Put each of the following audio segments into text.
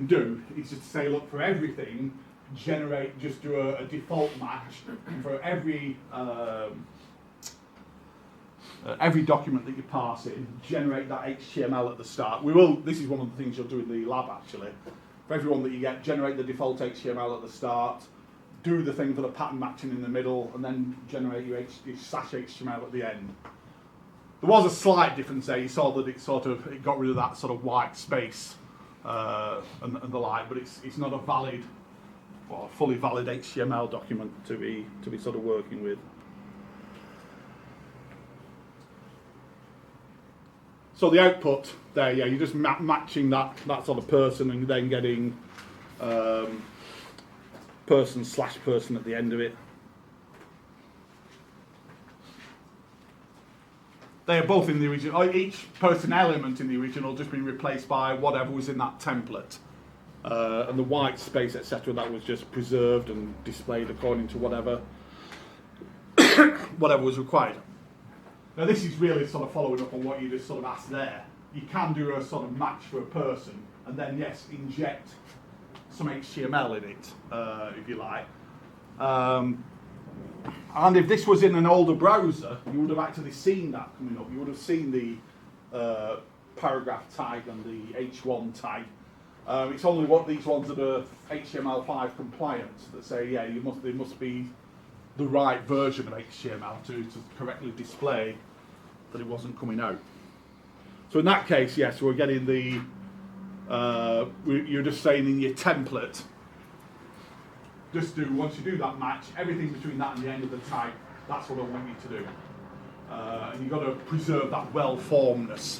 can do is just say, look, for everything, just do a default match for every document that you pass in, generate that HTML at the start. This is one of the things you'll do in the lab actually. For everyone that you get, generate the default HTML at the start, do the thing for the pattern matching in the middle, and then generate your slash HTML at the end. There was a slight difference there. You saw that it got rid of that sort of white space and the like, but it's not a valid or fully valid HTML document to be sort of working with. So the output there, yeah, you're just matching that sort of person and then getting person/person at the end of it. They are both in the original. Each person element in the original just been replaced by whatever was in that template. And the white space, etc., that was just preserved and displayed according to whatever was required. Now this is really sort of following up on what you just sort of asked there. You can do a sort of match for a person and then, yes, inject some HTML in it, if you like. And if this was in an older browser, you would have actually seen that coming up. You would have seen the paragraph tag and the H1 tag. It's only these ones that are HTML5 compliant that say, yeah, they must be the right version of HTML to correctly display that it wasn't coming out. So in that case, yes, we're getting you're just saying in your template, once you do that match, everything between that and the end of the tag, that's what I want you to do. And you've got to preserve that well-formedness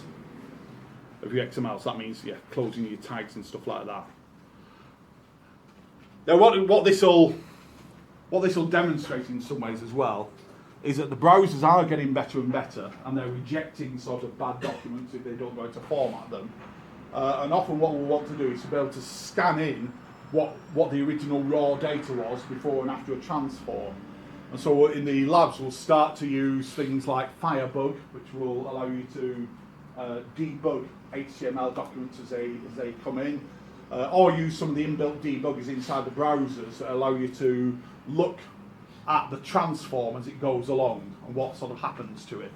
of your XML. So that means, yeah, closing your tags and stuff like that. Now what this will demonstrate in some ways as well is that the browsers are getting better and better, and they're rejecting sort of bad documents if they don't know how to format them. And often what we'll want to do is to be able to scan in what the original raw data was before and after a transform. And so in the labs we'll start to use things like Firebug, which will allow you to debug HTML documents as they come in, or use some of the inbuilt debuggers inside the browsers that allow you to look at the transform as it goes along and what sort of happens to it.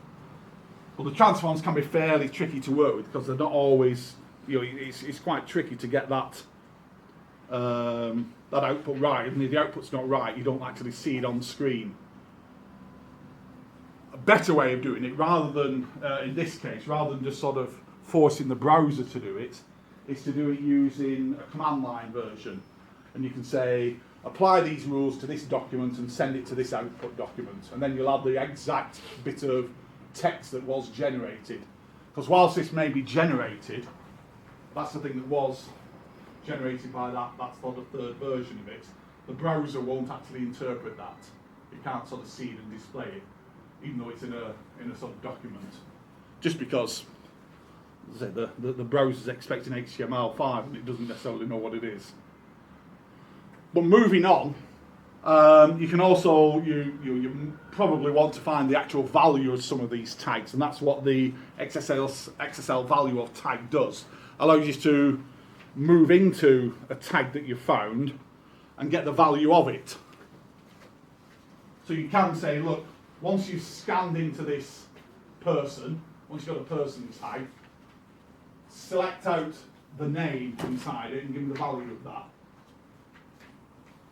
Well, the transforms can be fairly tricky to work with because they're not always, it's quite tricky to get that output right, and if the output's not right, you don't actually see it on screen. A better way of doing it, rather than, in this case, rather than just sort of forcing the browser to do it, is to do it using a command line version. And you can say, apply these rules to this document and send it to this output document. And then you'll have the exact bit of text that was generated. Because whilst this may be generated, that's the thing that was generated by that's sort of third version of it. The browser won't actually interpret that. It can't sort of see it and display it, even though it's in a sort of document. Just because, as I say, the browser's expecting HTML5 and it doesn't necessarily know what it is. But moving on, you can also you probably want to find the actual value of some of these tags, and that's what the XSL value of tag does. Allows you to move into a tag that you found and get the value of it. So you can say, look, once you've scanned into this person, once you've got a person tag, select out the name inside it and give me the value of that.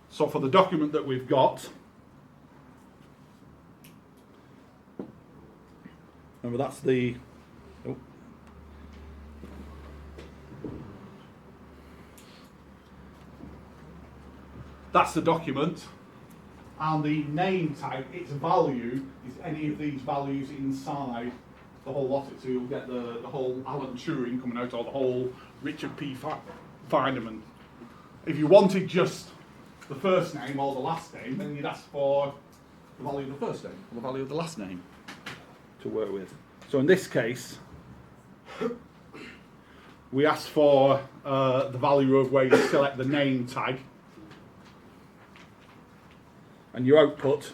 So for the document that we've got, remember that's that's the document, and the name tag, its value is any of these values inside the whole lot. So you'll get the whole Alan Turing coming out, or the whole Richard P. Feynman. If you wanted just the first name or the last name, then you'd ask for the value of the first name or the value of the last name to work with. So in this case, we ask for the value of where you select the name tag, and your output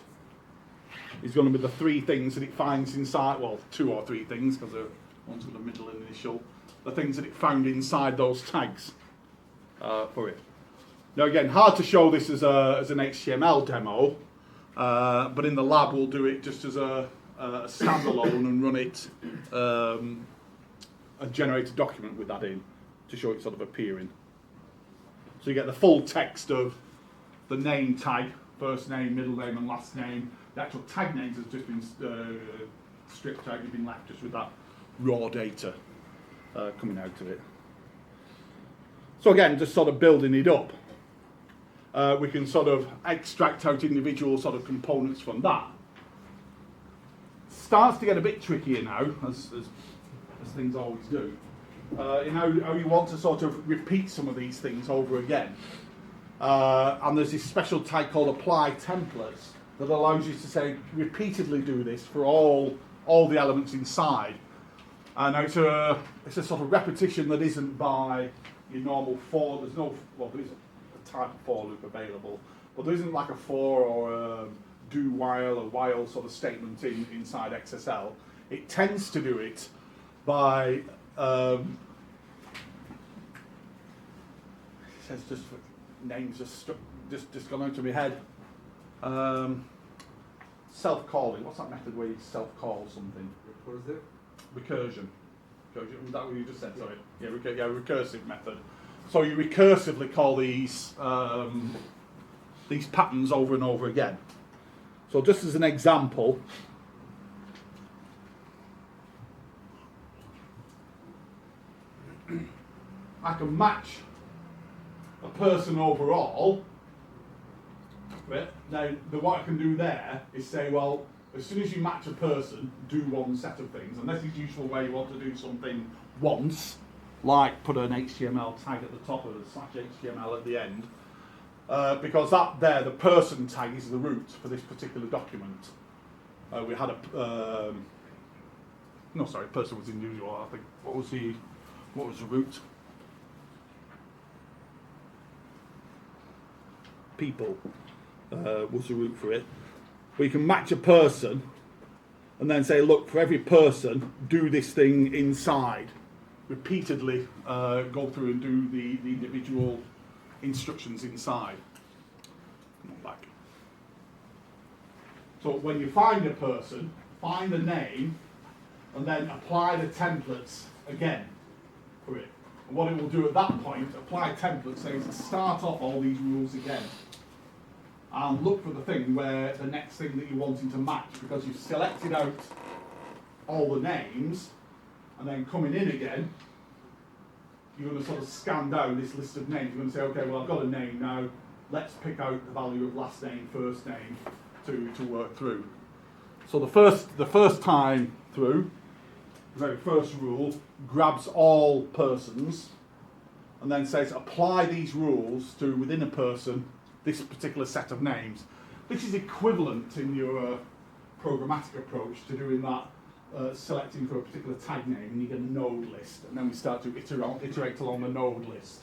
is going to be the three things that it finds inside, well, two or three things, because one's got a middle and initial, the things that it found inside those tags. for it. Now again, hard to show this as an HTML demo, but in the lab we'll do it just as a standalone and run it and generate a document with that in to show it sort of appearing. So you get the full text of the name tag, first name, middle name and last name. The actual tag names has just been stripped out, you've been left just with that raw data coming out of it. So again, just sort of building it up. We can sort of extract out individual sort of components from that. Starts to get a bit trickier now, as things always do. How you want to sort of repeat some of these things over again. And there's this special tag called apply templates that allows you to say repeatedly do this for all the elements inside. And it's a sort of repetition that isn't by your normal for. There's no, well, there is a type of for loop available, but there isn't like a for or a do while or while sort of statement inside XSL. It tends to do it by it says just names just gone out of my head. Self-calling. What's that method where you self-call something? What is it? Recursion. Was that what you just said? Sorry. Yeah, recursive method. So you recursively call these patterns over and over again. So just as an example, I can match a person overall. Right? Now, what I can do there is say, well, as soon as you match a person, do one set of things. And this is useful where you want to do something once, like put an HTML tag at the top of the /HTML at the end. Because that there, the person tag is the root for this particular document. We had person was unusual, I think. What was the root? People was the root for it. We can match a person and then say, look, for every person, do this thing inside. Repeatedly go through and do the individual instructions inside. Come on back. So when you find a person, find the name, and then apply the templates again for it. And what it will do at that point, apply templates, says start off all these rules again. And look for the thing where the next thing that you're wanting to match, because you've selected out all the names, and then coming in again, you're going to sort of scan down this list of names. You're going to say, okay, well, I've got a name now. Let's pick out the value of last name, first name to work through. So the first time through, the very first rule grabs all persons and then says apply these rules to within a person this particular set of names. This is equivalent in your programmatic approach to doing that. Selecting for a particular tag name, and you get a node list, and then we start to iterate along the node list.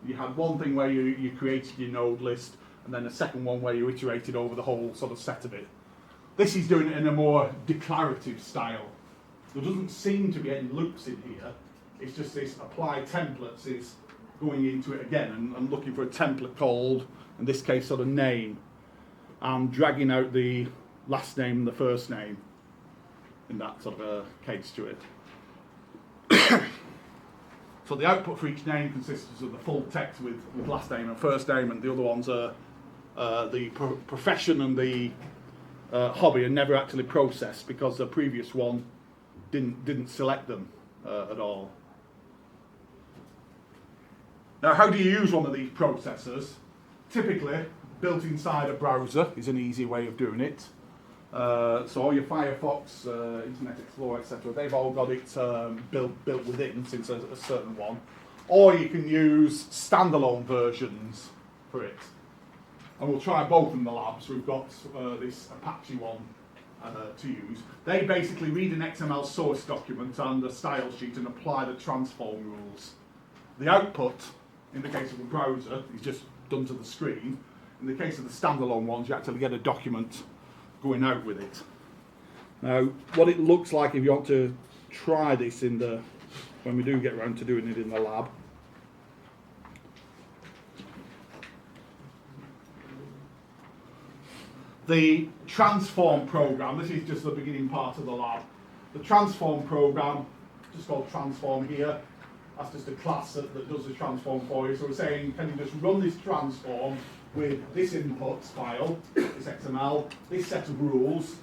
You had one thing where you created your node list, and then a second one where you iterated over the whole sort of set of it. This is doing it in a more declarative style. There doesn't seem to be any loops in here. It's just this apply templates is going into it again and looking for a template called, in this case, sort of name, and dragging out the last name and the first name. In that sort of a case to it. So the output for each name consists of the full text with last name and first name, and the other ones are the profession and the hobby, and never actually processed because the previous one didn't select them at all. Now, how do you use one of these processors? Typically, built inside a browser is an easy way of doing it. So all your Firefox, Internet Explorer, etc., they've all got it built within, since a certain one. Or you can use standalone versions for it. And we'll try both in the labs. We've got this Apache one to use. They basically read an XML source document and a style sheet and apply the transform rules. The output, in the case of a browser, is just done to the screen. In the case of the standalone ones, you actually get a document going out with it. Now, what it looks like if you want to try this when we do get around to doing it in the lab, The transform program, this is just the beginning part of the lab. The transform program, just called transform here, that's just a class that does the transform for you. So we're saying, can you just run this transform with this input file, this XML, this set of rules,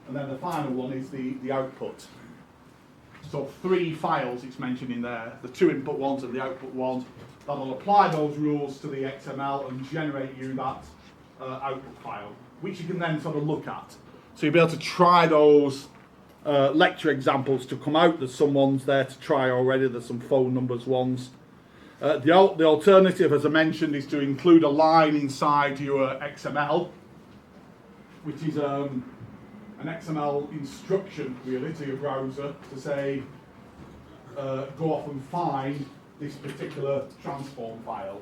and then the final one is the output. So 3 files it's mentioned in there, the 2 input ones and the output ones. That'll apply those rules to the XML and generate you that output file, which you can then sort of look at. So you'll be able to try those lecture examples to come out. There's some ones there to try already, there's some phone numbers ones. The alternative, as I mentioned, is to include a line inside your XML, which is an XML instruction really to your browser to say, go off and find this particular transform file.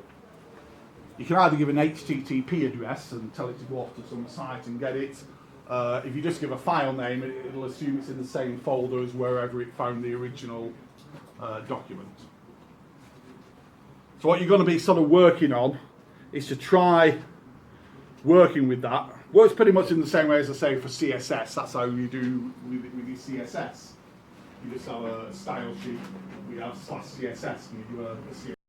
You can either give an HTTP address and tell it to go off to some site and get it. If you just give a file name, it'll assume it's in the same folder as wherever it found the original document. So what you're going to be sort of working on is to try working with that. Works pretty much in the same way as I say for CSS. That's how you do with your CSS. You just have a style sheet, we have /CSS, and you do a CSS.